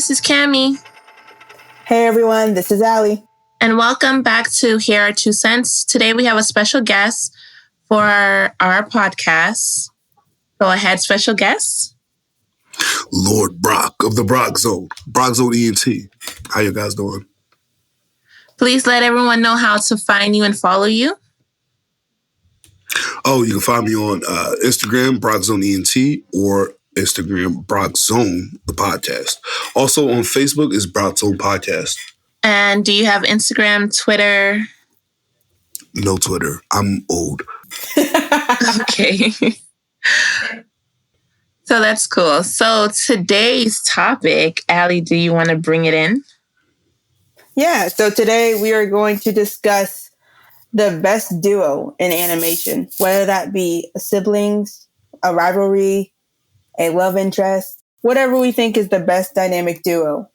this is Cammie. Hey everyone, this is Allie. And welcome back to Here Are Two Cents. Today we have a special guest for our podcast. Go ahead, special guest. Lord Brock of the Brock Zone ENT. How you guys doing? Please let everyone know how to find you and follow you. Oh, you can find me on Instagram, Brock Zone ENT, or Instagram, Brock Zone, the podcast. Also on Facebook is Brock Zone Podcast. And do you have Instagram, Twitter? No Twitter. I'm old. Okay. So that's cool. So today's topic, Allie, do you want to bring it in? Yeah, so today we are going to discuss the best duo in animation, whether that be siblings, a rivalry, a love interest, whatever we think is the best dynamic duo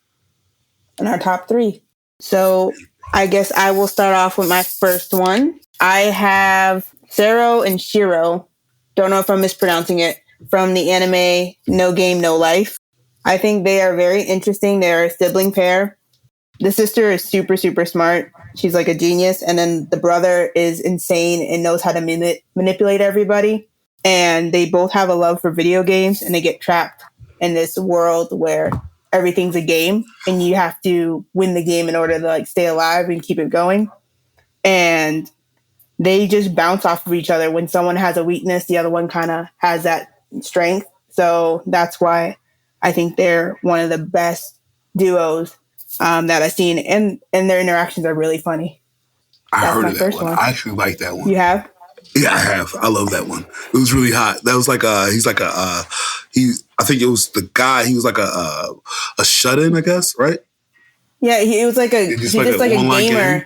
in our top 3. So I guess I will start off with my first one. I have Sero and Shiro. Don't know if I'm mispronouncing it. From the anime No Game, No Life. I think they are very interesting. They're a sibling pair. The sister is super, super smart. She's like a genius. And then the brother is insane and knows how to manipulate everybody. And they both have a love for video games, and they get trapped in this world where everything's a game and you have to win the game in order to stay alive and keep it going. And they just bounce off of each other. When someone has a weakness, the other one kind of has that strength. So that's why I think they're one of the best duos that I've seen, and their interactions are really funny. I heard of that one. I actually like that one. You have? Yeah, I have. I love that one. It was really hot. That was like I think it was the guy. He was like a shut-in, I guess, right? Yeah, he was like he's just like a gamer. Game.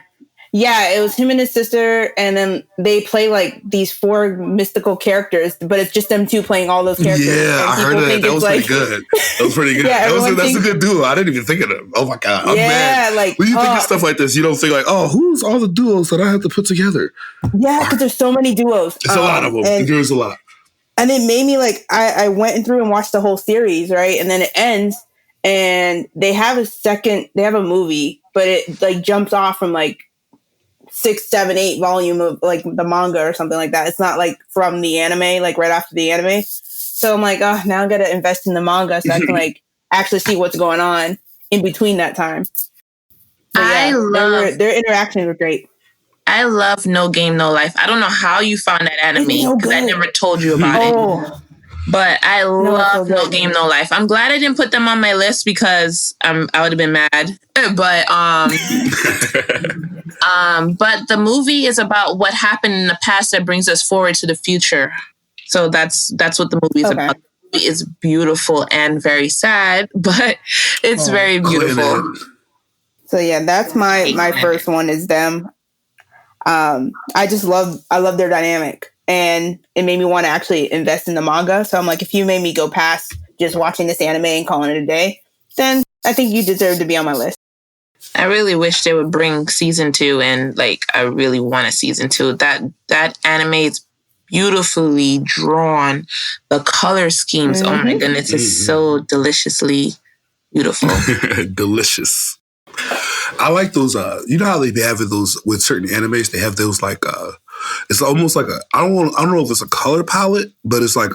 Yeah, it was him and his sister, and then they play these 4 mystical characters, but it's just them 2 playing all those characters. Yeah, I heard that. That was pretty good. That was pretty good. Yeah, that's a good duo. I didn't even think of them. Oh my God. I'm mad. When you think of stuff like this, you don't think who's all the duos that I have to put together? Yeah, because there's so many duos. It's a lot of them. There's a lot. And it made me I went through and watched the whole series, right? And then it ends, and they have a movie, but it jumps off from 6, 7, 8 volume of the manga or something like that. It's not from the anime, right after the anime. So I'm now I got to invest in the manga so I can actually see what's going on in between that time. Their interactions were great. I love No Game, No Life. I don't know how you found that anime because I never told you about it. But I love No Game, No Life. I'm glad I didn't put them on my list because I would have been mad. But the movie is about what happened in the past that brings us forward to the future. So that's what the movie is about. The movie is beautiful and very sad, but it's very beautiful. So yeah, that's my first one is them. I love their dynamic. And it made me want to actually invest in the manga. So I'm if you made me go past just watching this anime and calling it a day, then I think you deserve to be on my list. I really wish they would bring season 2, and I really want a season 2. That anime is beautifully drawn. The color schemes, oh my goodness, it's so deliciously beautiful. Delicious. I like those. You know how they have those with certain animes. They have those it's almost I don't know if it's a color palette, but it's I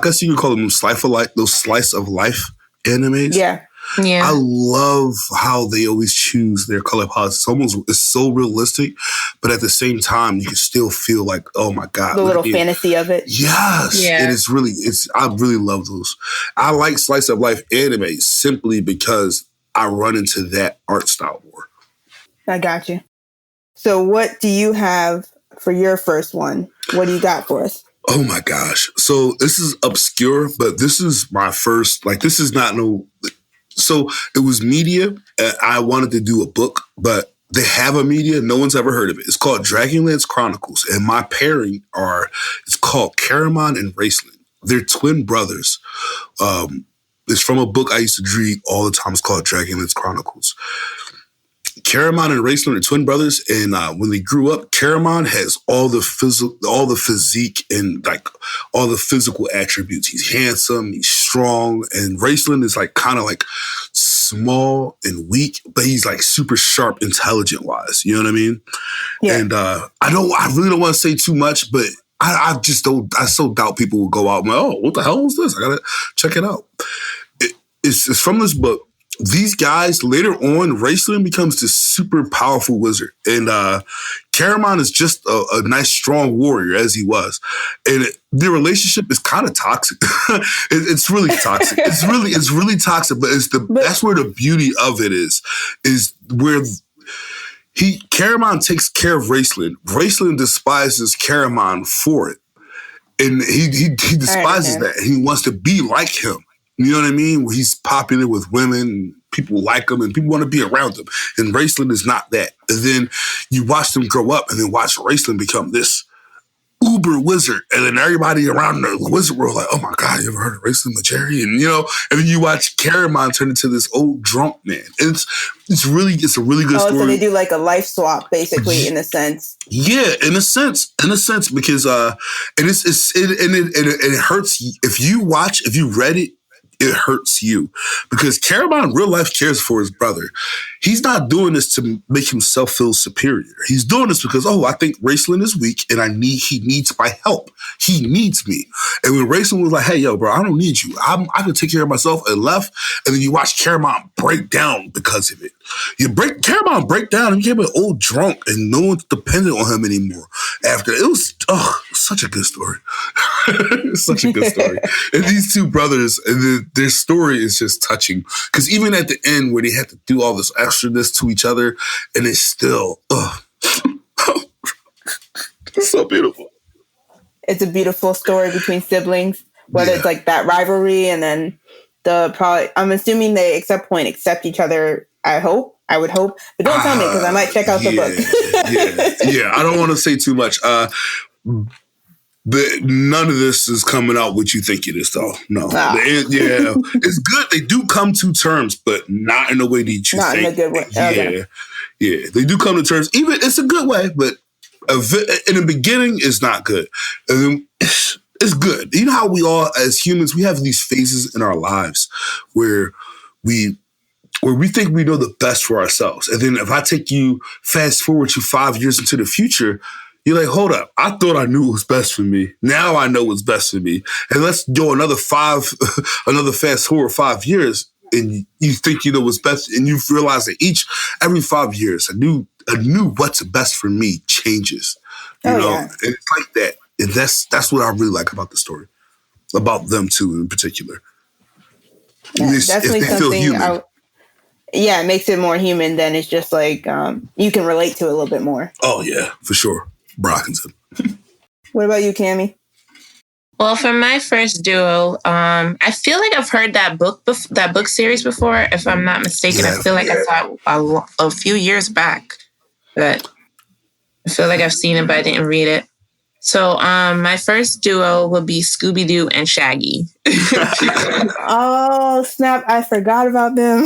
guess you can call them those slice of life animes. Yeah. Yeah. I love how they always choose their color palettes. It's so realistic, but at the same time, you can still feel oh my God. The little fantasy of it. Yes. Yeah. It is really, I really love those. I like slice of life anime simply because I run into that art style more. I got you. So what do you have for your first one? What do you got for us? Oh my gosh. So this is obscure, but this is my first, this is not so it was media. I wanted to do a book, but they have a media. No one's ever heard of it. It's called Dragonlance Chronicles. And my pairing it's called Caramon and Raceland. They're twin brothers. It's from a book I used to read all the time. It's called Dragonlance Chronicles. Caramon and Raceland are twin brothers, and when they grew up, Caramon has all the physique and all the physical attributes. He's handsome, he's strong, and Raceland is kind of small and weak, but he's like super sharp, intelligent wise. You know what I mean? Yeah. And I really don't want to say too much, but I just don't. I so doubt people will go out and like, oh, what the hell is this? I gotta check it out. It's from this book. These guys later on, Raistlin becomes this super powerful wizard, and Caramon is just a nice, strong warrior as he was, and their relationship is kind of toxic. It's really toxic. It's really toxic. But that's where the beauty of it is where Caramon takes care of Raistlin. Raistlin despises Caramon for it, and he despises that. He wants to be like him. You know what I mean? Where he's popular with women, and people like him, and people want to be around him. And Raistlin is not that. And then you watch them grow up, and then watch Raistlin become this uber wizard. And then everybody around the wizard world like, oh my God, you ever heard of Raistlin the Cherry? And and then you watch Caramon turn into this old drunk man. And it's a really good story. So they do like a life swap, basically, in a sense. Yeah, in a sense, because it hurts if you read it. It hurts you because Caramon in real life cares for his brother. He's not doing this to make himself feel superior. He's doing this because, I think Raistlin is weak and he needs my help. He needs me. And when Raistlin was like, hey, yo, bro, I don't need you. I can take care of myself, and left. And then you watch Caramon break down because of it. Caramon break down and became an old drunk, and no one's dependent on him anymore. After it was such a good story. Such a good story. And these two brothers, and their story is just touching. Because even at the end where they had to do all this extraness to each other, and it's still, it's so beautiful. It's a beautiful story between siblings, whether it's like that rivalry, and then I'm assuming they accept each other. I would hope, but don't tell me because I might check out the book. Yeah. I don't want to say too much. But none of this is coming out what you think it is, though. No. It's good. They do come to terms, but not in a way that you think. Not in a good way. Okay. Yeah. They do come to terms. Even it's a good way, but in the beginning, it's not good. And then it's good. You know how we all, as humans, we have these phases in our lives where we think we know the best for ourselves. And then if I take you fast forward to 5 years into the future, you're like, hold up. I thought I knew what was best for me. Now I know what's best for me. And let's go another fast forward 5 years, and you think you know what's best, and you realize that every 5 years, a new what's best for me changes. You know, and it's like that. And that's what I really like about the story, about them two in particular. Yeah, definitely something. It makes it more human. Than it's just like you can relate to it a little bit more. Oh yeah, for sure. Brockinson. What about you, Cammie? Well, for my first duo, I feel like I've heard that book series before. If I'm not mistaken, I feel like I saw it a few years back, but I feel like I've seen it, but I didn't read it. So, my first duo would be Scooby-Doo and Shaggy. Oh snap! I forgot about them.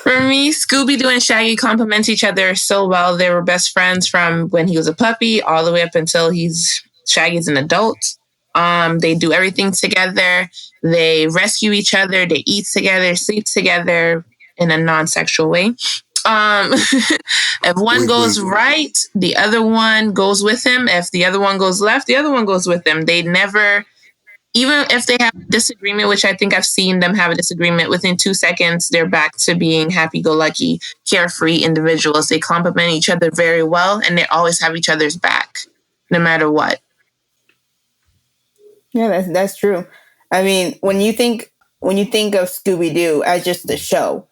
For me, Scooby-Doo and Shaggy complement each other so well. They were best friends from when he was a puppy all the way up until Shaggy's an adult. They do everything together. They rescue each other. They eat together, sleep together in a non-sexual way. If one goes right, the other one goes with him. If the other one goes left, the other one goes with them. They never... Even if they have a disagreement, which I think I've seen them have a disagreement, within 2 seconds, they're back to being happy-go-lucky, carefree individuals. They complement each other very well, and they always have each other's back, no matter what. Yeah, that's true. I mean, when you think of Scooby-Doo as just the show,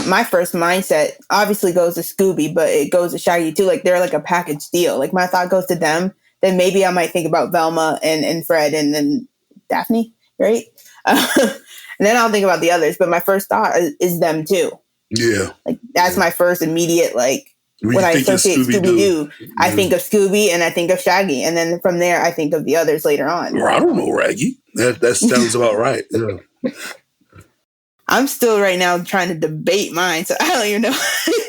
my first mindset obviously goes to Scooby, but it goes to Shaggy too. Like they're like a package deal. Like my thought goes to them. Then maybe I might think about Velma and Fred and then Daphne, right? And then I'll think about the others. But my first thought is them too. Yeah. Like that's my first immediate, like when I associate Scooby-Doo, I think of Scooby and I think of Shaggy. And then from there, I think of the others later on. Well, I don't know, Raggy. That sounds about right. Yeah. I'm still right now trying to debate mine, so I don't even know.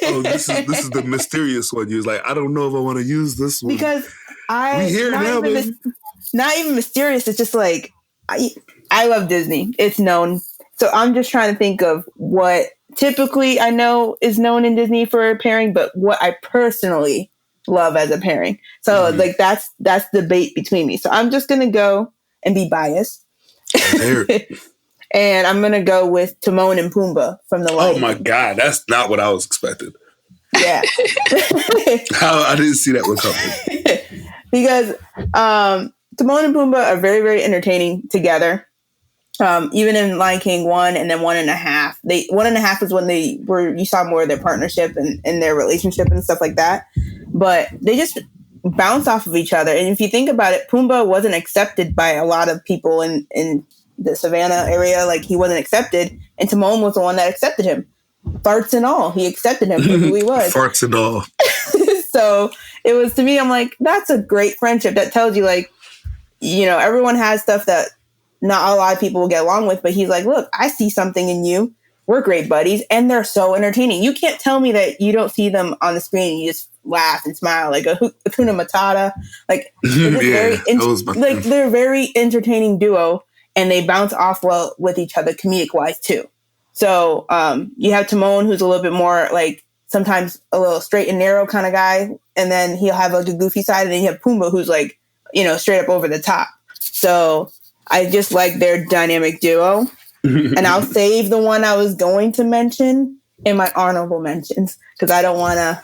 Oh, this is the mysterious one. You're like, I don't know if I want to use this one. Because baby. Not even mysterious. It's just like, I love Disney. It's known. So I'm just trying to think of what typically I know is known in Disney for a pairing, but what I personally love as a pairing. So like that's debate between me. So I'm just gonna go and be biased. And I'm gonna go with Timon and Pumbaa from the Lion Oh my King. God, that's not what I was expecting. Yeah. I didn't see that one coming. Because Timon and Pumbaa are very, very entertaining together. Even in Lion King 1 and then 1.5. 1.5 is when you saw more of their partnership and their relationship and stuff like that. But they just bounce off of each other. And if you think about it, Pumbaa wasn't accepted by a lot of people in the Savannah area. Like, he wasn't accepted. And Timon was the one that accepted him. Farts and all. He accepted him for who he was. Farts and all. So it was, to me, I'm like, that's a great friendship. That tells you, like, you know, everyone has stuff that not a lot of people will get along with, but he's like, look, I see something in you. We're great buddies, and they're so entertaining. You can't tell me that you don't see them on the screen and you just laugh and smile like a Hakuna Matata. Like, they're a very entertaining duo, and they bounce off well with each other comedic wise too. So you have Timon, who's a little bit more like sometimes a little straight and narrow kind of guy, and then he'll have like a goofy side, and then you have Pumbaa, who's like, you know, straight up over the top. So I just like their dynamic duo. And I'll save the one I was going to mention in my honorable mentions because I don't want to.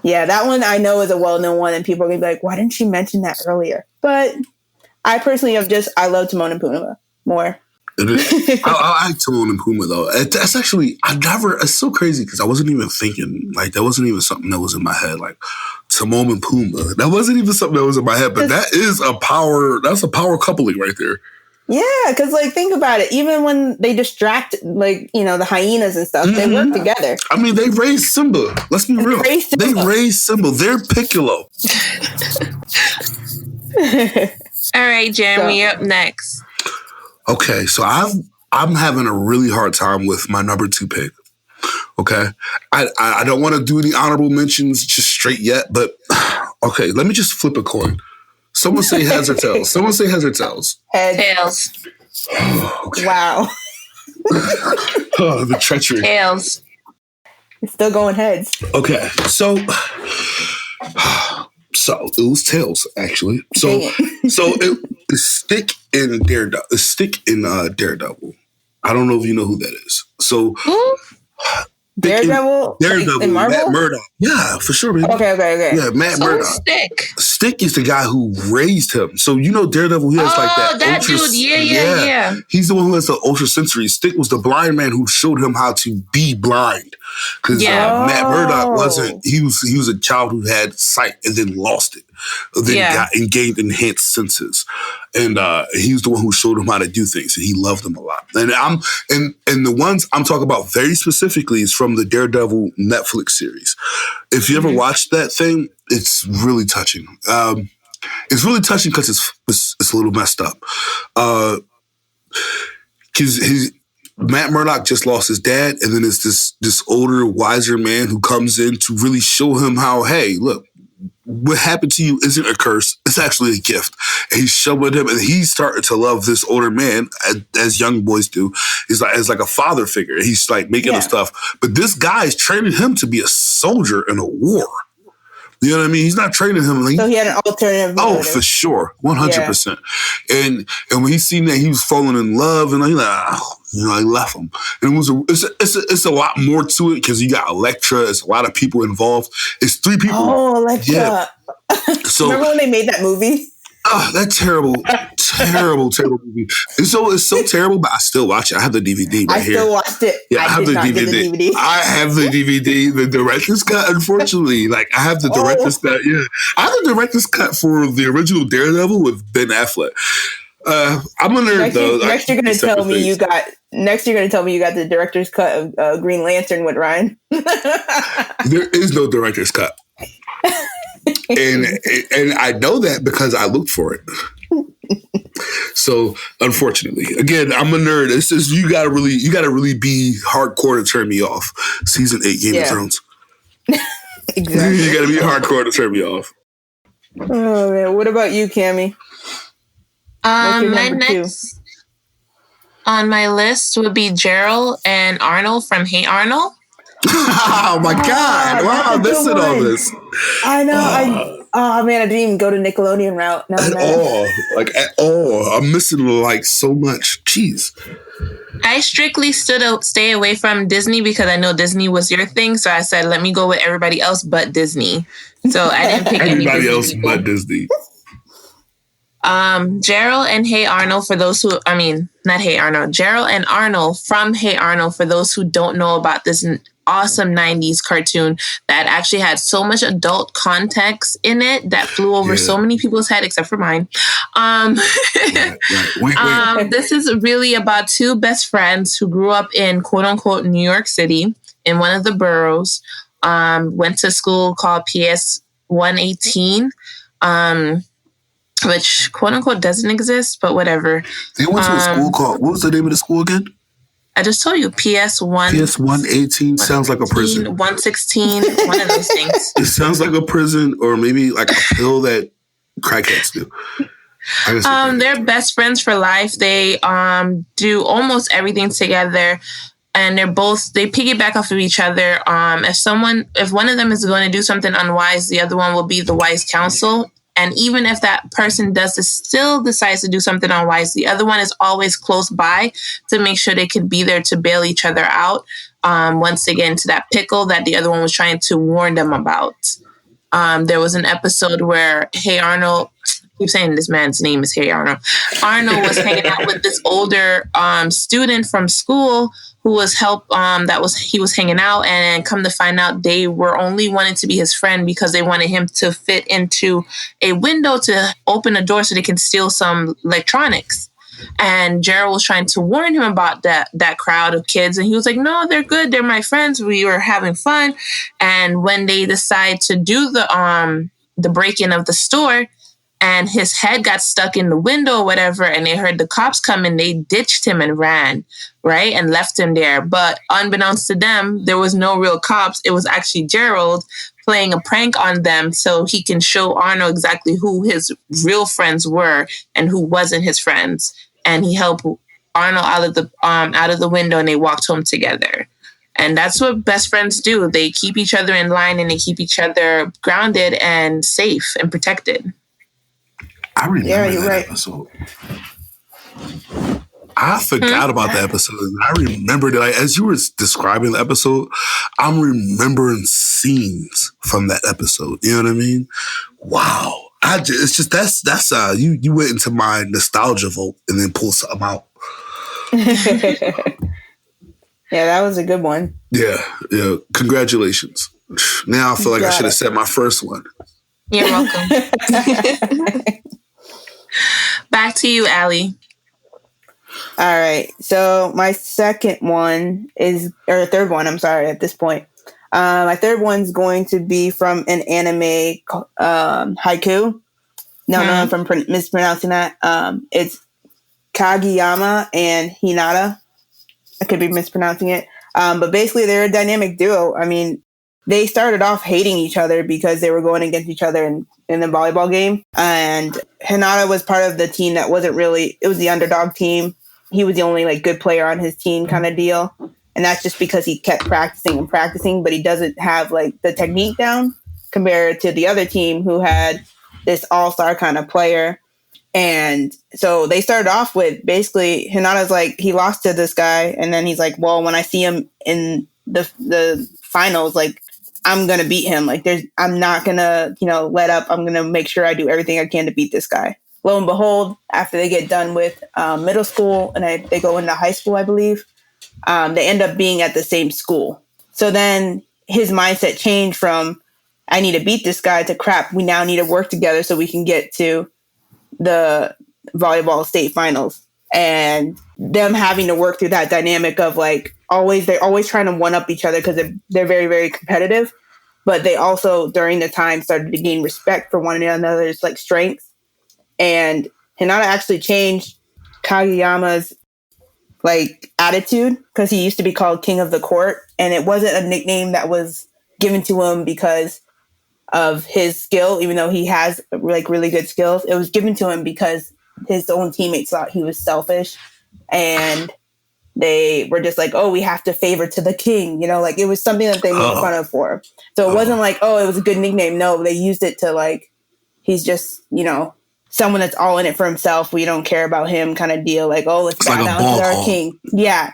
Yeah, that one I know is a well-known one, and people are going to be like, why didn't she mention that earlier? But I personally I love Timon and Pumbaa more. I like Timon and Pumbaa though. That's actually, it's so crazy because I wasn't even thinking, like, that wasn't even something that was in my head, like Timon and Pumbaa. That wasn't even something that was in my head, but that's a power coupling right there. Yeah, because, like, think about it. Even when they distract, like, you know, the hyenas and stuff, they work together. I mean, they raised Simba. Let's be real. They raised Simba. They're Piccolo. All right, Jeremy, up next. Okay, so I'm having a really hard time with my number 2 pick. Okay, I don't want to do any honorable mentions just straight yet, but okay, let me just flip a coin. Someone say heads or tails. Someone say heads or tails. Tails. Okay. Wow. Oh, the treachery. Tails. It's still going heads. Okay, so it was tails actually. So it Stick in Daredevil. Daredevil. I don't know if you know who that is. So. Daredevil in Marvel? Matt Murdock. Yeah, for sure, baby. Okay. Yeah, Matt Murdock. Stick is the guy who raised him. So you know Daredevil, he has that dude. Yeah. He's the one who has the ultra sensory. Stick was the blind man who showed him how to be blind. Because Matt Murdock wasn't. He was a child who had sight and then lost it. Then gained enhanced senses, and he was the one who showed him how to do things, and he loved them a lot. And and the ones I'm talking about very specifically is from the Daredevil Netflix series. If you ever watched that thing, it's really touching. It's really touching because it's a little messed up. Because Matt Murdock just lost his dad, and then it's this older, wiser man who comes in to really show him how, hey, look, what happened to you isn't a curse. It's actually a gift. And he's showing him, and he's starting to love this older man, as young boys do. He's like, as like a father figure. He's like making him stuff. But this guy is training him to be a soldier in a war. You know what I mean? He's not training him. Like, so he had an alternative. Oh, for sure. 100%. And when he seen that he was falling in love, and I left him. And it's a lot more to it because you got Elektra. It's a lot of people involved. It's 3 people. Oh, Elektra. Yeah. So, remember when they made that movie? Oh, that terrible movie. It's so terrible, but I still watch it. I have the DVD right here. I still watched it. Yeah, I have the DVD. I have the DVD, the director's cut, unfortunately. Like, I have the director's cut, I have the director's cut for the original Daredevil with Ben Affleck. I'm a nerd, though. Next you're going to tell me you got the director's cut of Green Lantern with Ryan. There is no director's cut. And I know that because I looked for it. So unfortunately, again, I'm a nerd. It's just you gotta really be hardcore to turn me off. Season 8 Game of Thrones. Exactly. You gotta be hardcore to turn me off. Oh man, what about you, Cammie? My On my list would be Gerald and Arnold from Hey Arnold. Oh my God! Wow, I'm missing all this. I know. Oh man, I didn't even go to Nickelodeon route. No, at all. I'm missing like so much. Jeez. I strictly stay away from Disney because I know Disney was your thing. So I said, let me go with everybody else but Disney. So I didn't pick anybody else people. but Disney. Gerald and Hey Arnold for those who, not Hey Arnold, Gerald and Arnold from Hey Arnold for those who don't know about this awesome 90s cartoon that actually had so much adult context in it that flew over so many people's head except for mine. Right. Wait. This is really about two best friends who grew up in quote unquote New York City in one of the boroughs, went to school called PS 118, which quote unquote doesn't exist, but whatever. They went to a school called, what was the name of the school again? I just told you, PS 118 sounds like a prison. 116, one of those things. It sounds like a prison or maybe like a pill that crackheads do. They're best friends for life. They do almost everything together. And they piggyback off of each other. If one of them is going to do something unwise, the other one will be the wise counsel. And even if that person still decides to do something unwise, the other one is always close by to make sure they can be there to bail each other out. Once again, to that pickle that the other one was trying to warn them about. There was an episode where Hey Arnold, I keep saying this man's name is Hey Arnold. Arnold was hanging out with this older student from school who was he was hanging out, and come to find out they were only wanting to be his friend because they wanted him to fit into a window to open a door so they can steal some electronics. And Gerald was trying to warn him about that crowd of kids. And he was like, no, they're good. They're my friends. We were having fun. And when they decide to do the break-in of the store, and his head got stuck in the window or whatever, and they heard the cops come and they ditched him and ran, right? And left him there. But unbeknownst to them, there was no real cops. It was actually Gerald playing a prank on them so he can show Arnold exactly who his real friends were and who wasn't his friends. And he helped Arnold out of the window, and they walked home together. And that's what best friends do. They keep each other in line, and they keep each other grounded and safe and protected. I remember that episode. I forgot about the episode. I remembered it. As you were describing the episode, I'm remembering scenes from that episode. You know what I mean? Wow. That's you went into my nostalgia vault and then pulled something out. Yeah, that was a good one. Yeah. Congratulations. Now I feel like I should have said my first one. You're welcome. Back to you, Allie. All right. So my third one, I'm sorry, at this point. My third one's going to be from an anime Haiku. No, I'm mispronouncing that. It's Kageyama and Hinata. I could be mispronouncing it. But basically, they're a dynamic duo. I mean, they started off hating each other because they were going against each other in the volleyball game. And Hinata was part of the team that it was the underdog team. He was the only good player on his team kind of deal. And that's just because he kept practicing, but he doesn't have the technique down compared to the other team who had this all-star kind of player. And so they started off with basically Hinata's he lost to this guy. And then he's like, well, when I see him in the finals, I'm going to beat him. I'm not going to, let up. I'm going to make sure I do everything I can to beat this guy. Lo and behold, after they get done with middle school and they go into high school, I believe, they end up being at the same school. So then his mindset changed from, I need to beat this guy, to crap, we now need to work together so we can get to the volleyball state finals. And them having to work through that dynamic of they're always trying to one up each other because they're very, very competitive. But they also, during the time, started to gain respect for one another's strengths. And Hinata actually changed Kageyama's attitude, because he used to be called King of the Court, and it wasn't a nickname that was given to him because of his skill, even though he has really good skills. It was given to him because his own teammates thought he was selfish and they were just like, oh, we have to favor to the king, you know, like it was something that they made fun of for. So it wasn't like, oh, it was a good nickname. No, they used it to like, he's just, you know, someone that's all in it for himself. We don't care about him kind of deal. Like, oh, let's bow down to our king. Yeah.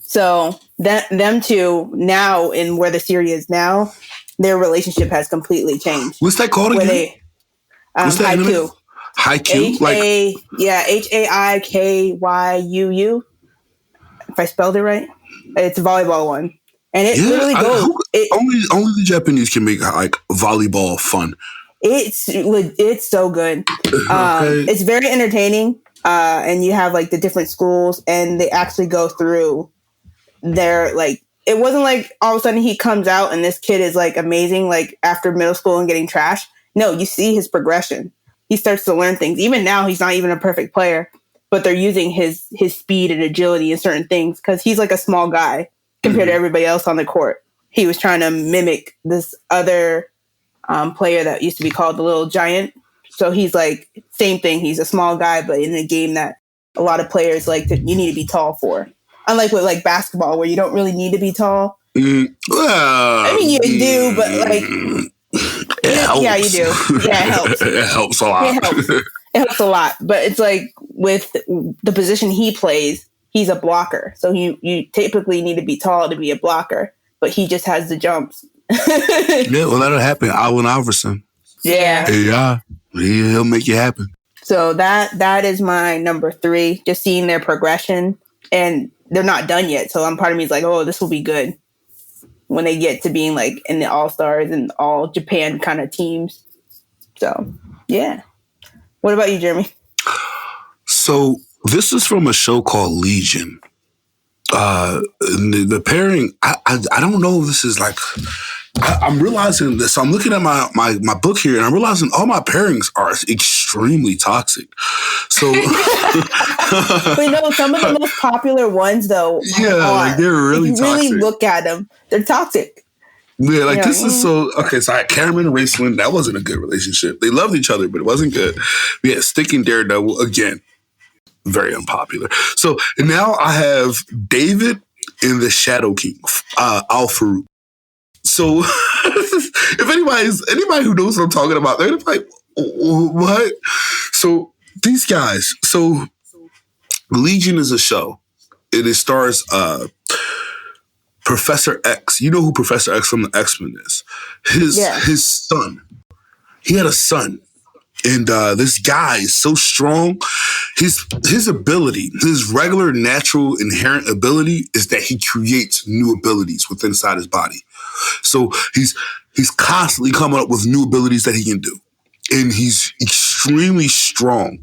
So them two now in where the series is now, their relationship has completely changed. What's that called again? What's that? Haikyuu. Haikyuu? Haikyuu. If I spelled it right, it's a volleyball one, and it literally goes. Only the Japanese can make like volleyball fun. It's so good. It's very entertaining, and you have like the different schools, and they actually go through their like. It wasn't like all of a sudden he comes out and this kid is like amazing, like after middle school and getting trashed. No, you see his progression. He starts to learn things. Even now, he's not even a perfect player, but they're using his speed and agility in certain things because he's like a small guy compared to everybody else on the court. He was trying to mimic this other player that used to be called the Little Giant. So he's like, same thing. He's a small guy, but in a game that a lot of players like that you need to be tall for. Unlike with like basketball, where you don't really need to be tall. I mean, you do, but like, yeah, you do. Yeah, it helps. It helps a lot. It helps a lot. But it's like with the position he plays, he's a blocker. So you typically need to be tall to be a blocker, but he just has the jumps. Yeah, well, that'll happen. Allen Iverson. Yeah. Yeah, he'll make it happen. So that is my number 3. Just seeing their progression, and they're not done yet. So part of me is like, oh, this will be good when they get to being like in the All-Stars and all Japan kind of teams. So, yeah. What about you, Jeremy? So this is from a show called Legion. The pairing, I don't know if this is like, I'm realizing this. So I'm looking at my book here and I'm realizing all my pairings are extremely toxic. So we know some of the most popular ones though. Yeah, like they're really toxic. If you really look at them, they're toxic. Yeah, like this is so okay. So I had Cameron and Raceland. That wasn't a good relationship. They loved each other, but it wasn't good. We had Stick and Daredevil again, very unpopular. So now I have David and the Shadow King, Al Farouk. So if anybody who knows what I'm talking about, they're like, what? So these guys. So Legion is a show. It stars Professor X. You know who Professor X from the X-Men is. His son. He had a son. And this guy is so strong. His ability, his regular, natural, inherent ability is that he creates new abilities within inside his body. So he's constantly coming up with new abilities that he can do. And he's extremely strong.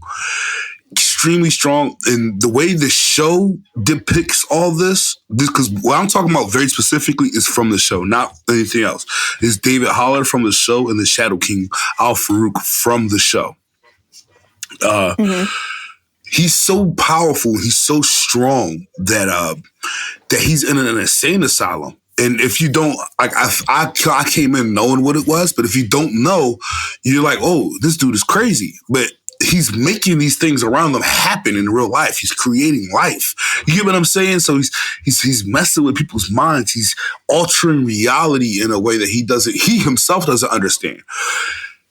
Extremely strong. And the way the show depicts all this, because what I'm talking about very specifically is from the show, not anything else, is David Haller from the show and the Shadow King, Al Farouk from the show. He's so powerful, he's so strong that he's in an insane asylum. And if you don't, like, I came in knowing what it was, but if you don't know, you're like, oh, this dude is crazy. But he's making these things around them happen in real life. He's creating life. You get what I'm saying? So he's messing with people's minds. He's altering reality in a way that he himself doesn't understand.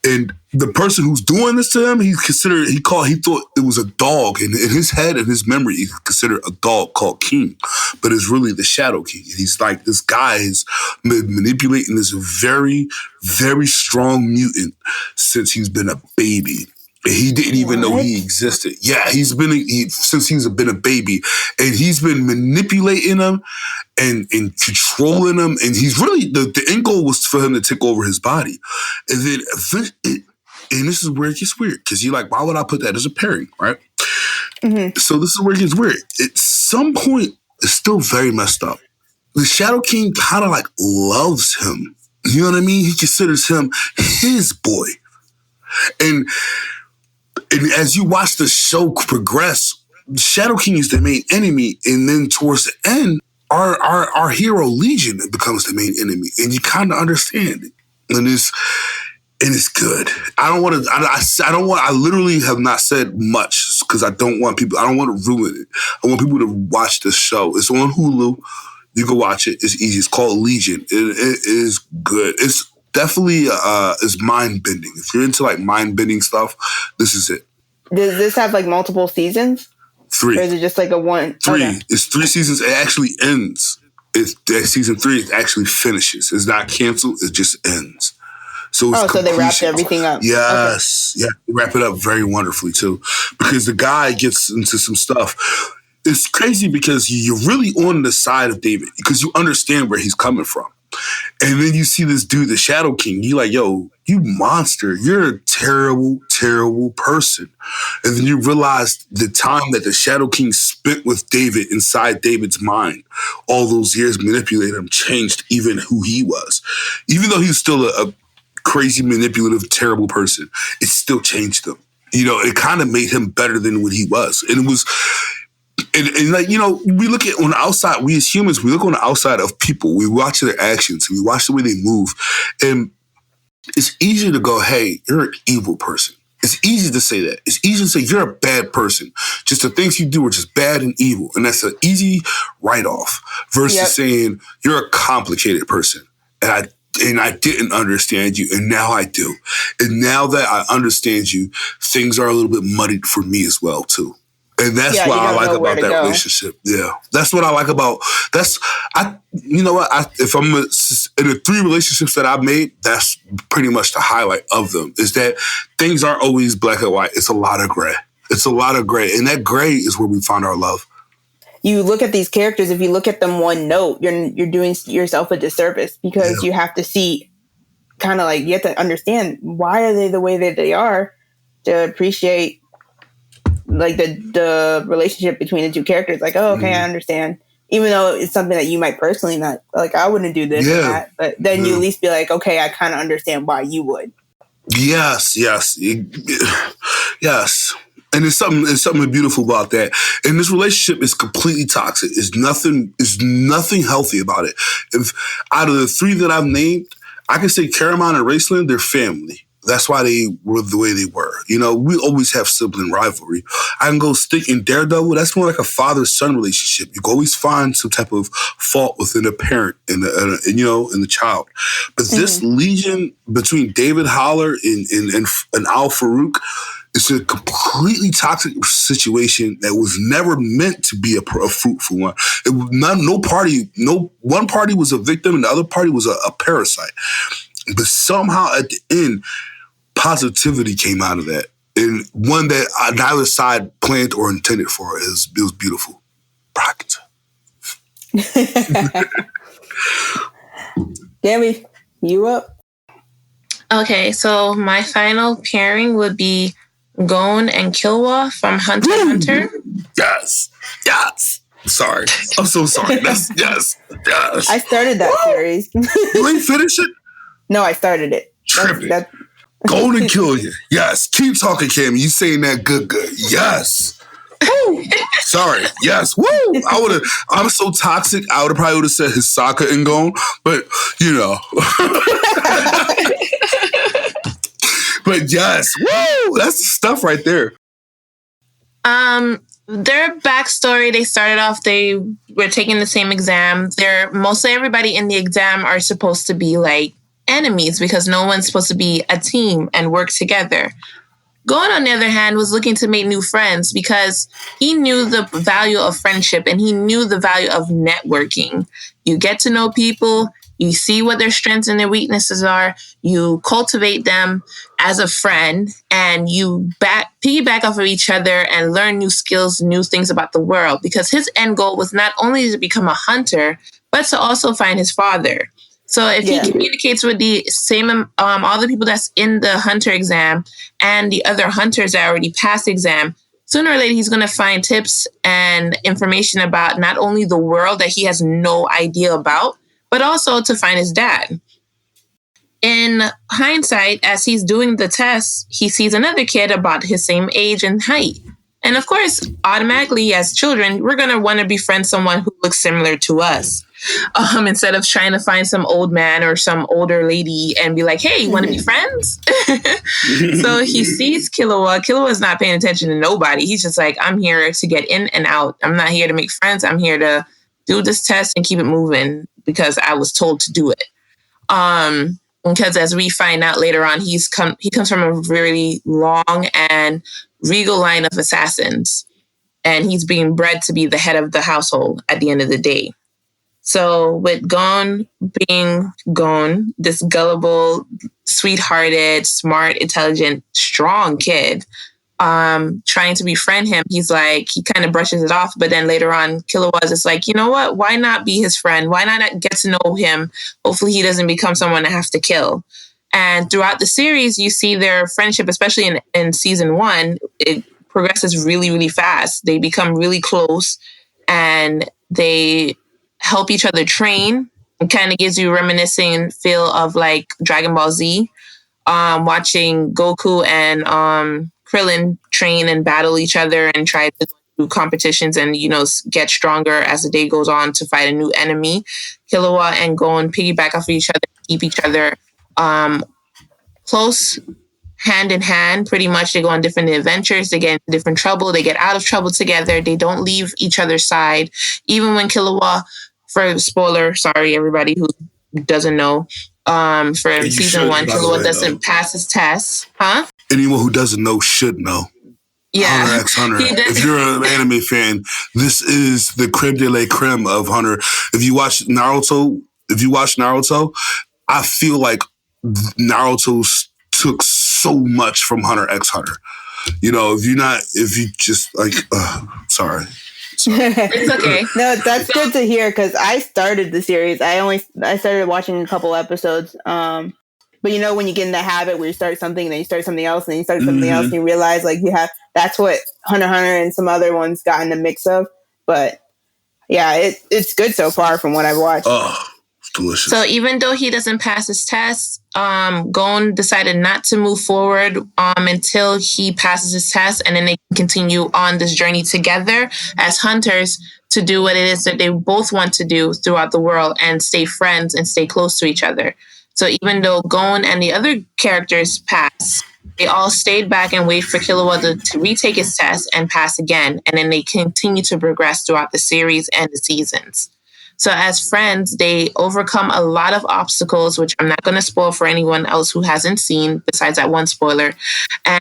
And the person who's doing this to him, he thought it was a dog. And in his head and his memory, he considered a dog called King, but it's really the Shadow King. And he's like, this guy is manipulating this very, very strong mutant since he's been a baby. He didn't even know he existed. Yeah, since he's been a baby, and he's been manipulating him and controlling him. And he's really the end goal was for him to take over his body. And then and this is where it gets weird because you're like, why would I put that as a pairing, right? Mm-hmm. So this is where it gets weird. At some point, it's still very messed up. The Shadow King kind of like loves him. You know what I mean? He considers him his boy, and as you watch the show progress, Shadow King is the main enemy, and then towards the end, our hero Legion becomes the main enemy, and you kind of understand it, and it's good. I literally have not said much because I don't want to ruin it. I want people to watch the show. It's on Hulu. You can watch it. It's easy. It's called Legion. It is good. It's definitely is mind bending. If you're into like mind bending stuff, this is it. Does this have like multiple seasons? 3. Or is it just like a one? 3. Okay. It's 3 seasons. It actually ends. Season 3 it actually finishes. It's not canceled. It just ends. So so they wrapped everything up. Yes. Okay. Yeah. They wrap it up very wonderfully too. Because the guy gets into some stuff. It's crazy because you're really on the side of David because you understand where he's coming from. And then you see this dude, the Shadow King. You're like, yo, you monster. You're a terrible, terrible person. And then you realize the time that the Shadow King spent with David inside David's mind, all those years manipulating him, changed even who he was. Even though he was still a crazy, manipulative, terrible person, it still changed him. You know, it kind of made him better than what he was. And it was... And like, you know, we look at on the outside, we as humans, we look on the outside of people. We watch their actions. We watch the way they move. And it's easy to go, hey, you're an evil person. It's easy to say that. It's easy to say you're a bad person. Just the things you do are just bad and evil. And that's an easy write-off versus saying you're a complicated person. And I didn't understand you, and now I do. And now that I understand you, things are a little bit muddied for me as well, too. And that's what I like about that relationship. Yeah. That's what I like about, you know what? If I'm in the 3 relationships that I've made, that's pretty much the highlight of them is that things aren't always black and white. It's a lot of gray. It's a lot of gray. And that gray is where we find our love. You look at these characters, if you look at them one note, you're doing yourself a disservice because you have to see kind of like, you have to understand why are they the way that they are to appreciate like the relationship between the 2 characters. Like, oh, okay, I understand. Even though it's something that you might personally not, like, I wouldn't do this or that, but then you at least be like, okay, I kind of understand why you would. Yes. And there's something beautiful about that. And this relationship is completely toxic. There's nothing healthy about it. If out of the 3 that I've named, I can say Caramon and Raceland, they're family. That's why they were the way they were. You know, we always have sibling rivalry. I can go stick in Daredevil. That's more like a father-son relationship. You can always find some type of fault within a parent and the child. But this Legion between David Haller and Al Farouk is a completely toxic situation that was never meant to be a fruitful one. One party was a victim and the other party was a parasite. But somehow at the end, positivity came out of that. And one that neither side planned or intended for. It was beautiful. Bracket. Gammy, you up? Okay, so my final pairing would be Gon and Killua from Hunter x Hunter. Yes. Sorry. I'm so sorry. Yes. I started that series. You ain't finished it? No, I started it. Tripping. Gon and Killua. Yes. Keep talking, Cam. You saying that good. Yes. Woo. Sorry. Yes. Woo. I'm so toxic. I probably would have said Hisoka and Gon, but you know. But yes. Woo. That's the stuff right there. Their backstory, they started off, they were taking the same exam. Mostly everybody in the exam are supposed to be like enemies because no one's supposed to be a team and work together. Gon, on the other hand, was looking to make new friends because he knew the value of friendship and he knew the value of networking. You get to know people, you see what their strengths and their weaknesses are, you cultivate them as a friend, and you piggyback off of each other and learn new skills, new things about the world. Because his end goal was not only to become a hunter, but to also find his father. So if he communicates with the same, all the people that's in the hunter exam and the other hunters that already passed the exam, sooner or later he's going to find tips and information about not only the world that he has no idea about, but also to find his dad. In hindsight, as he's doing the test, he sees another kid about his same age and height. And of course, automatically as children, we're going to want to befriend someone who looks similar to us. instead of trying to find some old man or some older lady and be like, hey, you want to be friends? So he sees Killua. Killua is not paying attention to nobody. He's just like, I'm here to get in and out. I'm not here to make friends. I'm here to do this test and keep it moving because I was told to do it. Because as we find out later on, he comes from a really long and regal line of assassins. And he's being bred to be the head of the household at the end of the day. So with Gon being Gon, this gullible, sweethearted, smart, intelligent, strong kid, trying to befriend him, he kind of brushes it off. But then later on, Killua is just like, you know what? Why not be his friend? Why not get to know him? Hopefully he doesn't become someone I have to kill. And throughout the series, you see their friendship, especially in season 1, it progresses really, really fast. They become really close and they help each other train. It kind of gives you a reminiscing feel of like Dragon Ball Z, watching Goku and Krillin train and battle each other and try to do competitions and, get stronger as the day goes on to fight a new enemy. Killua and Gon piggyback off of each other, keep each other close, hand in hand. Pretty much they go on different adventures, they get into different trouble, they get out of trouble together, they don't leave each other's side. Even when Killua, for spoiler, sorry everybody who doesn't know, for season 1, Killua doesn't pass his test. Huh? Anyone who doesn't know should know. Yeah. Hunter x Hunter. If you're an anime fan, this is the creme de la creme of Hunter. If you watch Naruto, I feel like Naruto took so much from Hunter x Hunter. Sorry. It's okay. No, that's good to hear because I started the series. I started watching a couple episodes. But when you get in the habit where you start something, then you start something else, and then you start something else, and you realize that's what Hunter x Hunter and some other ones got in the mix of. But yeah, it's good so far from what I've watched. Oh, it's delicious. So even though he doesn't pass his test, Gon decided not to move forward until he passes his test, and then they can continue on this journey together as hunters to do what it is that they both want to do throughout the world and stay friends and stay close to each other. So even though Gon and the other characters pass, they all stayed back and wait for Killua to retake his test and pass again. And then they continue to progress throughout the series and the seasons. So as friends, they overcome a lot of obstacles, which I'm not going to spoil for anyone else who hasn't seen, besides that one spoiler.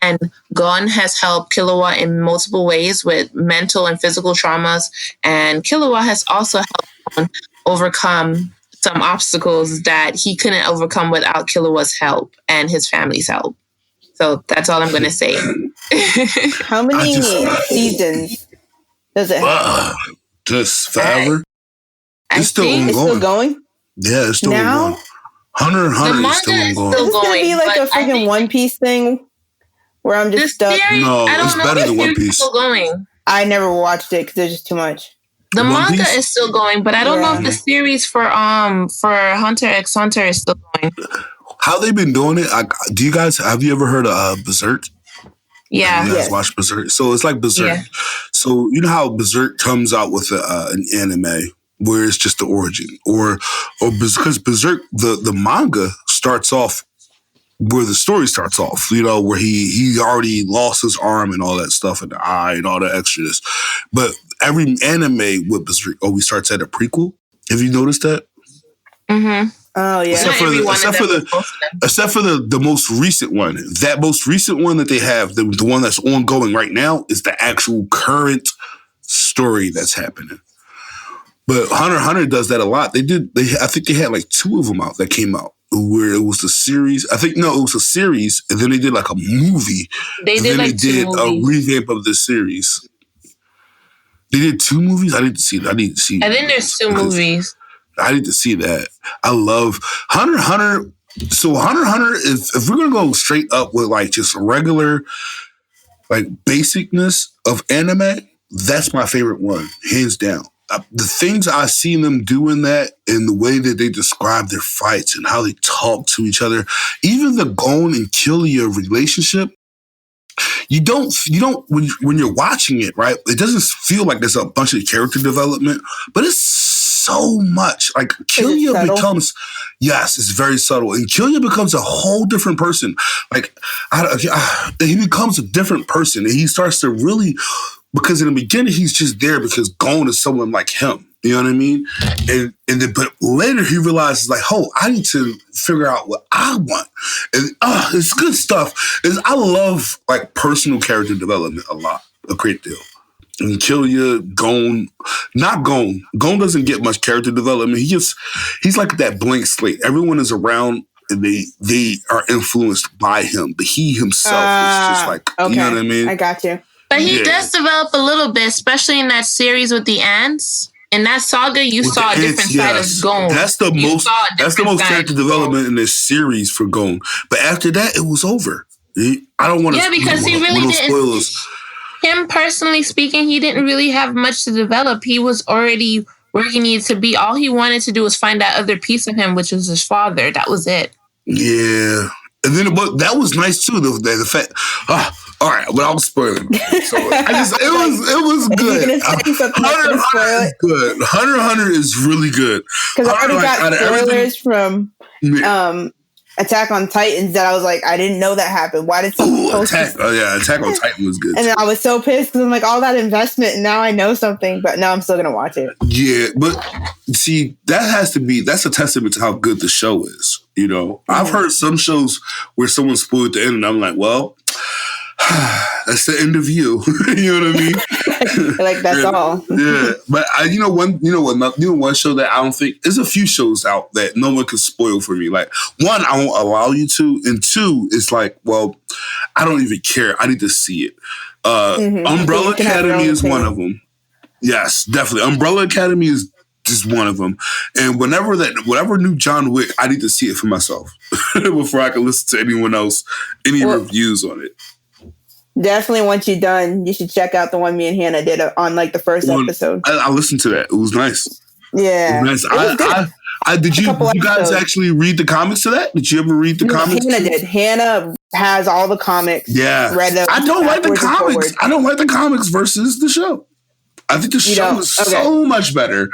And Gon has helped Killua in multiple ways with mental and physical traumas. And Killua has also helped Gon overcome some obstacles that he couldn't overcome without Killua's help and his family's help. So that's all I'm going to say. How many seasons does it have? Just forever? It's still ongoing. It's still going? Yeah, it's still ongoing. Hunter x Hunter is still ongoing. Is this going to be like a freaking One Piece thing where I'm just stuck? No, it's better than One Piece. Still going. I never watched it because there's just too much. The manga is still going, but I don't know if the series for Hunter x Hunter is still going. How they been doing it? Have you ever heard of Berserk? Yeah. You guys watch Berserk? So it's like Berserk. Yeah. So you know how Berserk comes out with an anime where it's just the origin, or because Berserk the manga starts off where the story starts off, where he already lost his arm and all that stuff and the eye and all that extras. But every anime with Berserk always starts at a prequel. Have you noticed that? Mm-hmm. Oh yeah. Except for the most recent one. That most recent one that they have, the one that's ongoing right now, is the actual current story that's happening. But Hunter x Hunter does that a lot. I think they had like 2 of them out that came out where it was the series. It was a series, and then they did like a movie. They did a revamp of the series. They did 2 movies. I didn't see that. I think there's 2 movies. I need to see that. I love Hunter x Hunter. So Hunter x Hunter is, if we're gonna go straight up with like just regular, like basicness of anime, that's my favorite one, hands down. The things I seen them do in that, and the way that they describe their fights and how they talk to each other, even the Gon and Killua relationship, you don't when you're watching it, right? It doesn't feel like there's a bunch of character development, but it's so much. Like Killia becomes, yes, it's very subtle, and Killia becomes a whole different person. Like he becomes a different person, and he starts to really, because in the beginning he's just there because Gon is someone like him. You know what I mean? And then, but later he realizes like, oh, I need to figure out what I want. And it's good stuff. I love like personal character development a great deal. And Killia, Gon, not Gon. Gon doesn't get much character development. He's like that blank slate. Everyone is around and they are influenced by him. But he himself is just like, okay. You know what I mean? I got you. But he does develop a little bit, especially in that series with the ants. In that saga, you saw a different side of Gon. That's the most character development in this series for Gon. But after that, it was over. I don't want to. Yeah, because he really didn't. Spoilers. Him personally speaking, he didn't really have much to develop. He was already where he needed to be. All he wanted to do was find that other piece of him, which was his father. That was it. Yeah. And then that was nice too. The fact, all right, but I'm spoiling. So it was good. Hunter is good. Hunter is really good. Because I already got spoilers from Attack on Titans that I was like, I didn't know that happened. Why did Attack on Titan was good. And then I was so pissed because I'm like, all that investment, and now I know something, but now I'm still gonna watch it. Yeah, but see, that's a testament to how good the show is. You know, I've heard some shows where someone spoiled the end, and I'm like, well, that's the end of you. You know what I mean? Like that's all. Yeah, but one show that I don't think there's a few shows out that no one can spoil for me. Like one, I won't allow you to, and two, it's like, well, I don't even care. I need to see it. Umbrella Academy is one of them. Yes, definitely. Umbrella Academy is just one of them. And whatever new John Wick, I need to see it for myself before I can listen to anyone else, reviews on it. Definitely, once you're done, you should check out the one me and Hannah did on like the first episode. I listened to that. It was nice. Yeah, it was nice. Did you guys actually read the comics to that? Did you ever read the comics? Hannah did. Hannah has all the comics. Yeah, I don't like the comics. I don't like the comics versus the show. I think the show is so much better.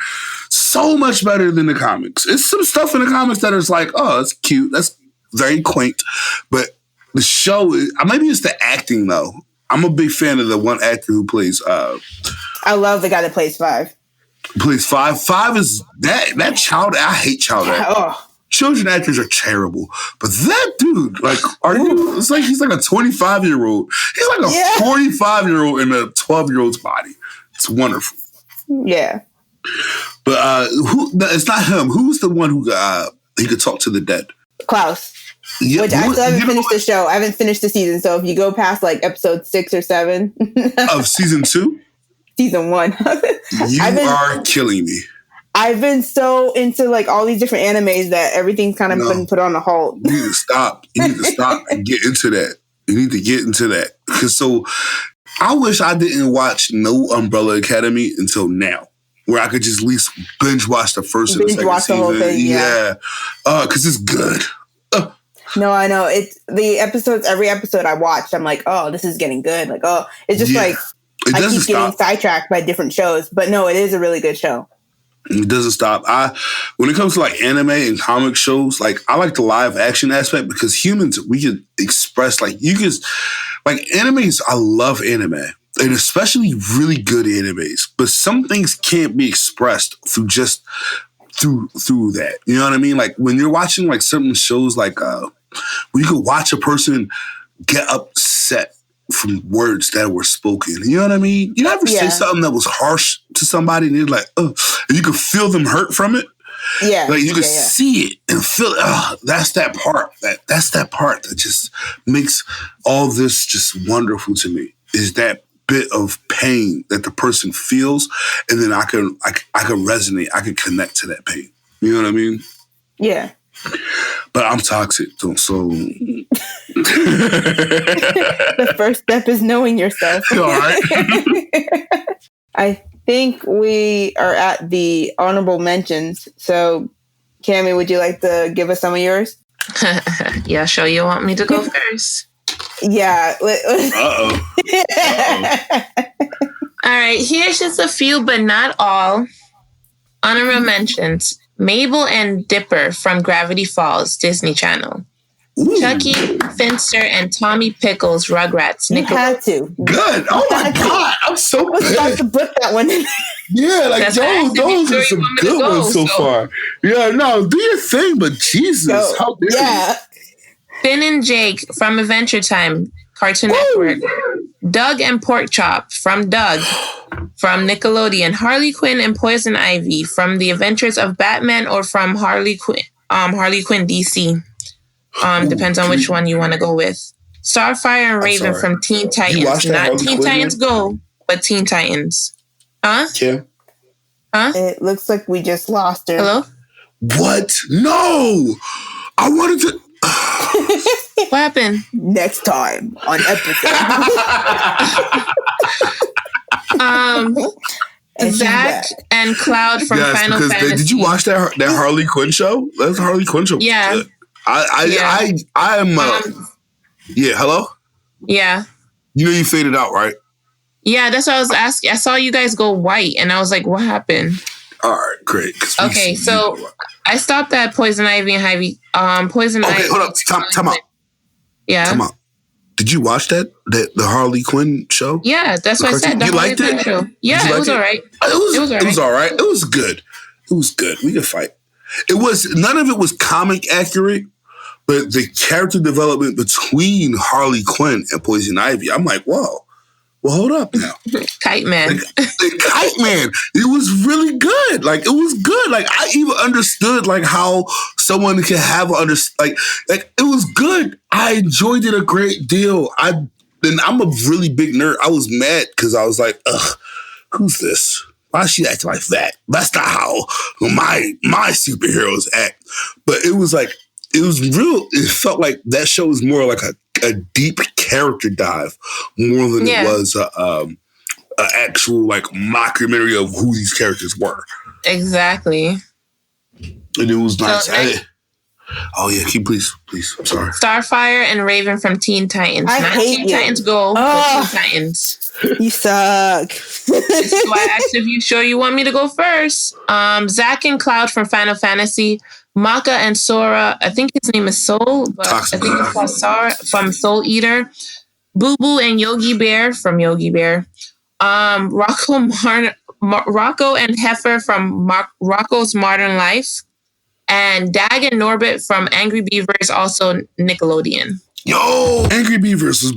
So much better than the comics. It's some stuff in the comics that is like, oh, it's cute. That's very quaint. But the show, maybe it's the acting, though. I'm a big fan of the one actor who plays... I love the guy that plays Five. Plays Five. Five is that child... I hate child actors. Oh. Children actors are terrible. But that dude, like, it's like he's like a 25-year-old. He's like a 45-year-old in a 12-year-old's body. It's wonderful. Yeah. But it's not him. Who's the one who he could talk to the dead? Klaus. Yeah, which I still haven't finished the show. I haven't finished the season. So if you go past like episode 6 or 7 of season 2, season 1, you are killing me. I've been so into like all these different animes that everything's kind of been put on a halt. You need to stop. You need to stop and get into that. You need to get into that. Because I wish I didn't watch no Umbrella Academy until now, where I could just at least binge watch the first and the second season. The whole thing, yeah. Because it's good. No, I know. It's the episodes, every episode I watch, I'm like, oh, this is getting good. Like, oh, it's just like, I keep getting sidetracked by different shows. But no, it is a really good show. It doesn't stop. When it comes to like anime and comic shows, like I like the live action aspect because humans, we can express like animes. I love anime and especially really good animes, but some things can't be expressed through just through that. You know what I mean? Like when you're watching like certain shows, like when you could watch a person get upset from words that were spoken. You know what I mean? You ever say something that was harsh to somebody and they're like, oh, and you could feel them hurt from it? Yeah. Like you could see it and feel it. Oh, that's that part. That's that part that just makes all this just wonderful to me. Is that bit of pain that the person feels, and then I can resonate. I can connect to that pain. You know what I mean? Yeah. But I'm toxic, so the first step is knowing yourself. All right. I think we are at the honorable mentions. So, Cammie, would you like to give us some of yours? Yeah, sure. You want me to go first? Yeah. Uh-oh. All right. Here's just a few, but not all. Honorable mentions: Mabel and Dipper from Gravity Falls, Disney Channel. Ooh. Chucky, Finster, and Tommy Pickles, Rugrats. You had to. Good. Oh my God. I'm so I was about to put that one in. Yeah, like those are some good ones so far. Yeah, no, do your thing, but Jesus, how dare you? Finn and Jake from Adventure Time, Cartoon Network. Doug and Pork Chop from Doug from Nickelodeon. Harley Quinn and Poison Ivy from The Adventures of Batman or from Harley Quinn DC. Depends on which one you want to go with. Starfire and Raven from Teen Titans. Not Teen Titans Go, but Teen Titans. Huh? Yeah. Huh? It looks like we just lost her. Hello? What? No! I wanted to... What happened? Next time on episode. Zach and Cloud from Final Fantasy. Did you watch that Harley Quinn show? That's a Harley Quinn show. Yeah. I am. Yeah. Hello. Yeah. You know you faded out, right? Yeah, that's what I was asking. I saw you guys go white, and I was like, "What happened?" All right, great. Okay, so I stopped at Poison Ivy and Ivy. Poison Ivy. Okay, hold up. Time out. Yeah. Time out. Did you watch the Harley Quinn show? Yeah, that's what I said. You liked it? Show. Yeah, it was all right. It was all right. It was good. It was good. We could fight. None of it was comic accurate, but the character development between Harley Quinn and Poison Ivy, I'm like, whoa. Well, hold up now. Kite Man. Kite Man. It was really good. Like, it was good. Like, I even understood, like, how someone can have like it was good. I enjoyed it a great deal. And I'm a really big nerd. I was mad because I was like, ugh, who's this? Why is she acting like that? That's not how my superheroes act. But it was like, it was real. It felt like that show was more like a deep character dive more than it was an actual like mockumentary of who these characters were. Exactly. And it was nice. Oh yeah, please. I'm sorry. Starfire and Raven from Teen Titans. I Not hate Teen you. Titans Go, but Teen Titans. You suck. So I asked if you sure you want me to go first. Zach and Cloud from Final Fantasy. Maka and Sora, I think his name is Soul, but I think it's called Sora from Soul Eater. Boo Boo and Yogi Bear from Yogi Bear. Rocco and Heifer from Rocco's Modern Life. And Dag and Norbit from Angry Beavers, also Nickelodeon. Yo, Angry Beavers was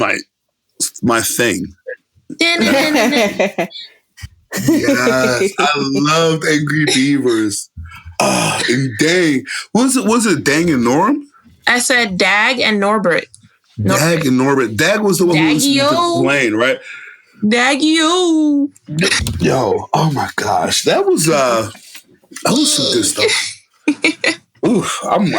my thing. Yes, I loved Angry Beavers. And Dang. Was it Dang and Norm? I said Dag and Norbert. Dag and Norbert. Dag was the one who was the plane, right? Daggy-o. Yo, oh my gosh. That was some good stuff. Oof, I'm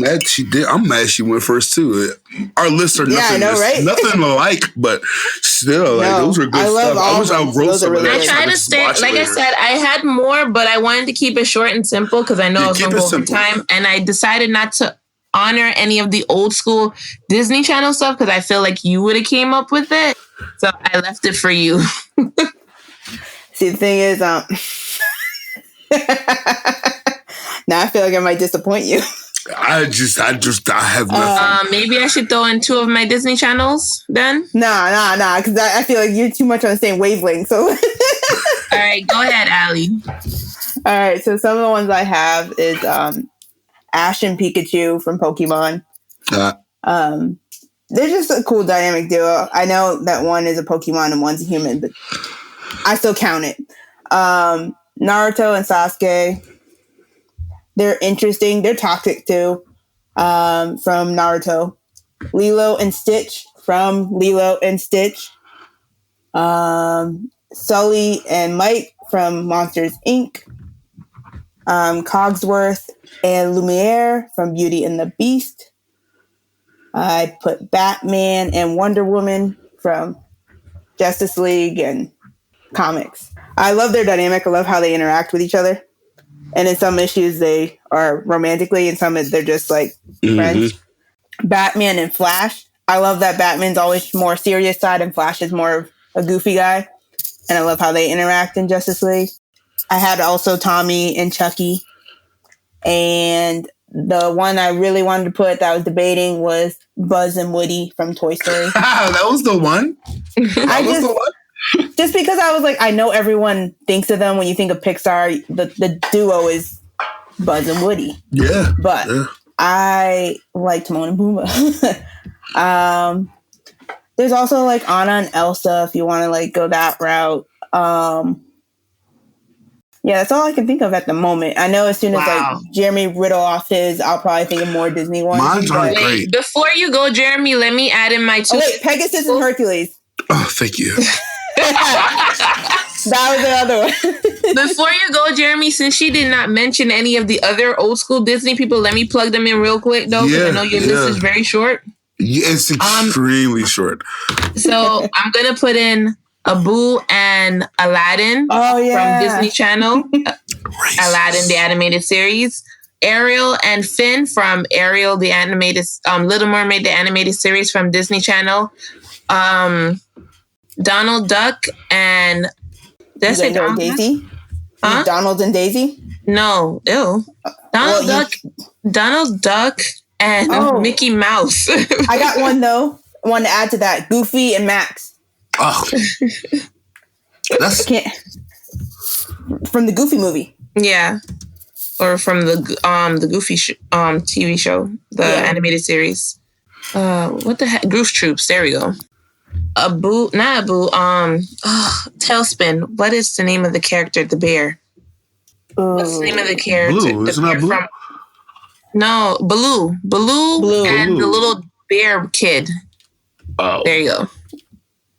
mad she did. I'm mad she went first too. Our lists are nothing, nothing alike, but still, like those are good stuff. I wish I wrote some of that. I tried to stay. Like I said, I had more, but I wanted to keep it short and simple because I know I was going to go over time, and I decided not to honor any of the old school Disney Channel stuff because I feel like you would have came up with it. So I left it for you. See, the thing is, now I feel like I might disappoint you. I have nothing. Maybe I should throw in 2 of my Disney channels then? Nah, because I feel like you're too much on the same wavelength. So, all right, go ahead, Allie. All right, so some of the ones I have is Ash and Pikachu from Pokemon. They're just a cool dynamic duo. I know that one is a Pokemon and one's a human, but I still count it. Naruto and Sasuke. They're interesting. They're toxic too. From Naruto. Lilo and Stitch from Lilo and Stitch. Sully and Mike from Monsters, Inc. Cogsworth and Lumiere from Beauty and the Beast. I put Batman and Wonder Woman from Justice League and comics. I love their dynamic. I love how they interact with each other. And in some issues, they are romantically, and some they're just like friends. Batman and Flash. I love that Batman's always more serious side and Flash is more of a goofy guy. And I love how they interact in Justice League. I had also Tommy and Chucky. And the one I really wanted to put that I was debating was Buzz and Woody from Toy Story. That was the one? Just because I was like, I know everyone thinks of them when you think of Pixar. The duo is Buzz and Woody. Yeah. But I like Timon and Pumbaa. There's also like Anna and Elsa if you want to like go that route. Yeah, that's all I can think of at the moment. I know as soon as like Jeremy riddle off his, I'll probably think of more Disney ones. Mine's aren't great. Before you go, Jeremy, let me add in my two. Oh, wait, Pegasus and Hercules. Oh, thank you. That was the other one. Before you go, Jeremy, since she did not mention any of the other old school Disney people, let me plug them in real quick, though, because I know your list is very short. Yeah, it's extremely short. So I'm going to put in Abu and Aladdin from Disney Channel. Aladdin, the animated series. Ariel and Finn from Ariel, the animated Little Mermaid, the animated series from Disney Channel. Donald Duck and did I say Donald Daisy? Huh? Donald and Daisy? No, ew. Donald Duck and Mickey Mouse. I got one though. I want to add to that. Goofy and Max. Oh. That's from the Goofy movie. Yeah. Or from the Goofy TV show, the animated series. What the heck? Goof Troops. There we go. Tailspin. What is the name of the character? The bear. What's the name of the character? Blue. Isn't that Blue? No, Baloo. Baloo and the little bear kid. Oh. There you go.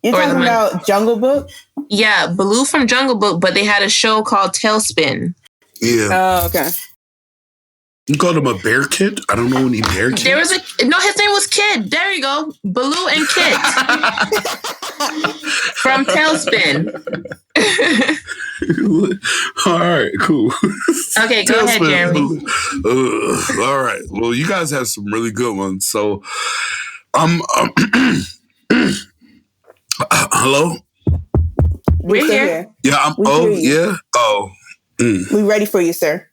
You're talking about Jungle Book? Yeah, Baloo from Jungle Book, but they had a show called Tailspin. Yeah. Oh, okay. You called him a bear kid? I don't know any bear kids. There was his name was Kid. There you go. Baloo and Kid. From Tailspin. All right, cool. Okay, go ahead, Jeremy. All right. Well, you guys have some really good ones. So, hello? We're here. Yeah, We ready for you, sir.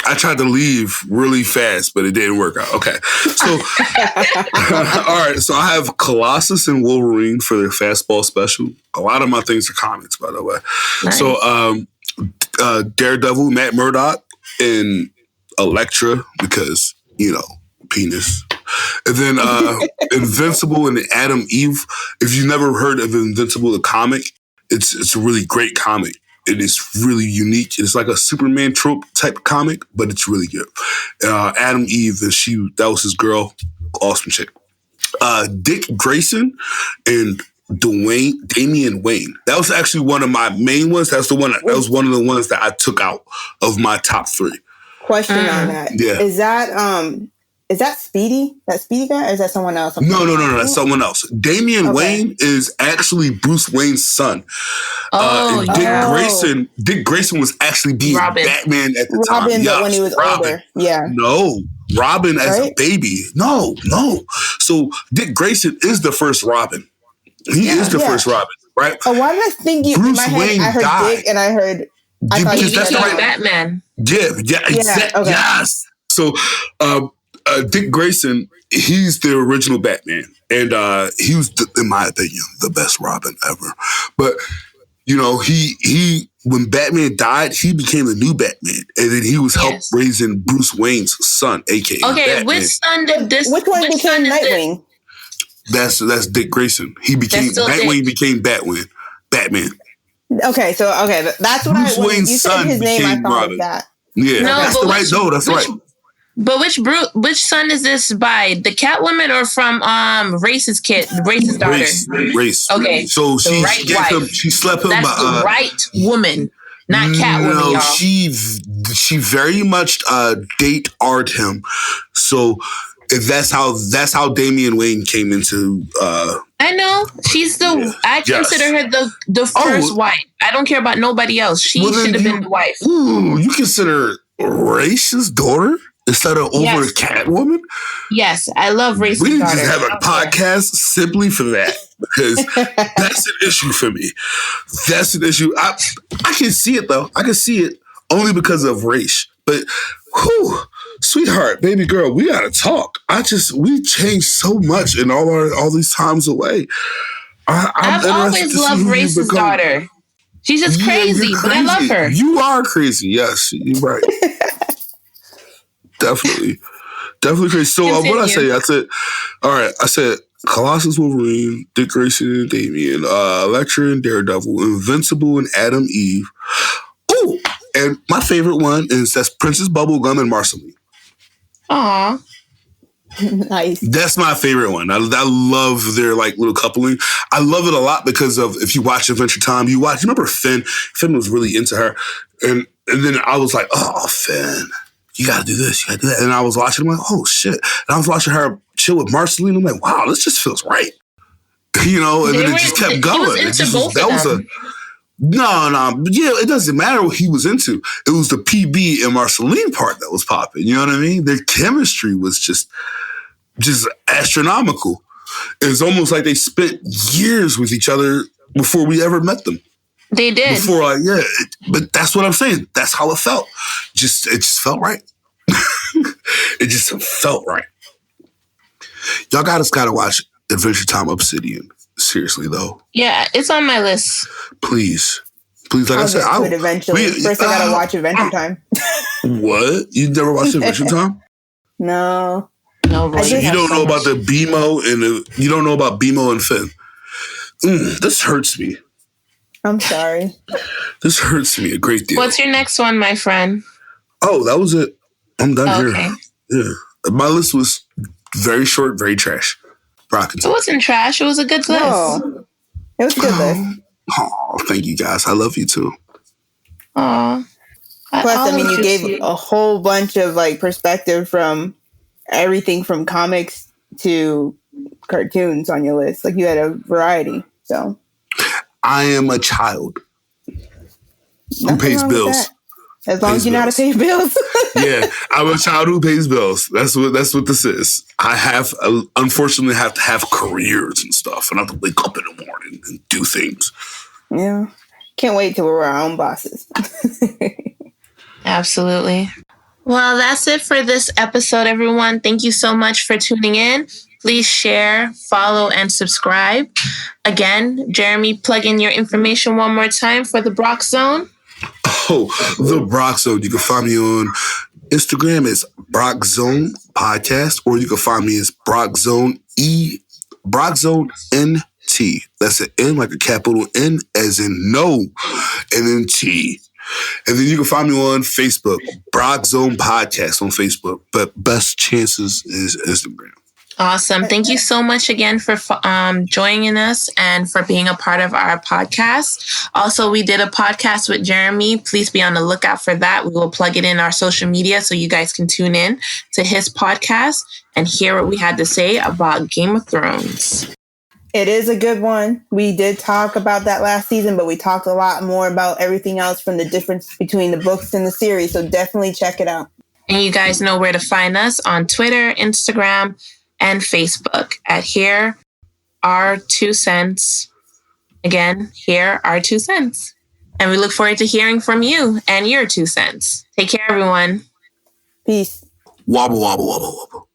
I tried to leave really fast, but it didn't work out. Okay. So, all right. So I have Colossus and Wolverine for their fastball special. A lot of my things are comics, by the way. Nice. So, Daredevil, Matt Murdock, and Elektra, because, penis. And then Invincible and Adam Eve. If you've never heard of Invincible, the comic, it's a really great comic. It is really unique. It's like a Superman trope type comic, but it's really good. Adam Eve, that was his girl. Awesome chick. Dick Grayson and Damian Wayne. That was actually one of my main ones. That was one of the ones that I took out of my top 3. Question on that. Yeah. Is that Speedy? That Speedy guy? Or is that someone else? No. That's someone else. Damian Wayne is actually Bruce Wayne's son. Dick Grayson was actually being Batman at the time. Robin, but when he was older. Yeah. No. Robin as a baby. No. So Dick Grayson is the first Robin. He is the first Robin, right? Oh, why did I think Bruce Wayne I heard died. Dick and I heard... I thought that's right. Batman. Yeah, exactly. Okay. Yes. So, Dick Grayson, he's the original Batman. And he was, in my opinion, the best Robin ever. But, he when Batman died, he became the new Batman. And then he was raising Bruce Wayne's son, a.k.a. Batman. Which son did this? Which one became Nightwing? That's Dick Grayson. Nightwing became Batman. Okay, that's what Bruce Wayne's you son said his name. I thought Robin. of that. Yeah, that's right. But which son is this by? The Catwoman or from Race's daughter? Race. Okay. So she slept him. That's the right woman, not Catwoman, y'all. She very much date-art him. So that's how Damian Wayne came into. I know she's I consider her the first wife. I don't care about nobody else. She should have been the wife. Ooh, you consider Race's daughter instead of over Catwoman. Yes, I love Race's We daughter. just have a podcast simply for that, because that's an issue for me. That's an issue. I can see it though. I can see it only because of race. But whew, sweetheart, baby girl, we gotta talk. We changed so much in all these times away. I've always loved Race's daughter. She's just crazy, but I love her. You are crazy. Yes, you're right. Definitely crazy. So what I say? I said, all right. I said Colossus Wolverine, Dick Grayson and Damian, Elektra and Daredevil, Invincible and Adam Eve. Oh, and my favorite one that's Princess Bubblegum and Marceline. Aw. Nice. That's my favorite one. I love their little coupling. I love it a lot because of, if you watch Adventure Time, you remember Finn? Finn was really into her. And then I was like, oh, Finn, you gotta do this, you gotta do that. And I was watching, I'm like, oh shit. And I was watching her chill with Marceline. I'm like, wow, this just feels right. And then it just kept going. No. Yeah, it doesn't matter what he was into. It was the PB and Marceline part that was popping. You know what I mean? Their chemistry was just astronomical. It's almost like they spent years with each other before we ever met them. They did. But that's what I'm saying. That's how it felt. It just felt right. It just felt right. Y'all gotta watch Adventure Time Obsidian. Seriously, though. Yeah, it's on my list. Please. Like I'll get to it eventually. First, I gotta watch Adventure Time. What? You never watched Adventure Time? No. No, so you don't know about the BMO you don't know about BMO and Finn. This hurts me. I'm sorry. This hurts me a great deal. What's your next one, my friend? Oh, that was it. I'm done Okay. here. Yeah. My list was very short, very trash. Brockington. It wasn't trash. It was a good list. No. It was a good list. Oh, thank you guys. I love you too. Aw. Plus, you gave a whole bunch of perspective from everything from comics to cartoons on your list. You had a variety. So I am a child who pays bills. As long as you know how to pay bills. Yeah, I'm a child who pays bills. That's what this is. I unfortunately have to have careers and stuff, and I have to wake up in the morning and do things. Yeah, can't wait till we're our own bosses. Absolutely. Well, that's it for this episode, everyone. Thank you so much for tuning in. Please share, follow, and subscribe. Again, Jeremy, plug in your information one more time for the Brock Zone. Oh, the Brock Zone. You can find me on Instagram as Brock Zone Podcast, or you can find me as Brock Zone NT. That's an N, like a capital N, as in no, and then T. And then you can find me on Facebook, Brock Zone Podcast on Facebook. But best chances is Instagram. Awesome. Thank you so much again for joining us and for being a part of our podcast. Also, we did a podcast with Jeremy. Please be on the lookout for that. We will plug it in our social media so you guys can tune in to his podcast and hear what we had to say about Game of Thrones. It is a good one. We did talk about that last season, but we talked a lot more about everything else from the difference between the books and the series. So definitely check it out. And you guys know where to find us on Twitter, Instagram, and Facebook at Here Are 2 Cents. Again, Here Are 2 Cents. And we look forward to hearing from you and your 2 cents. Take care, everyone. Peace. Wobble, wobble, wobble, wobble.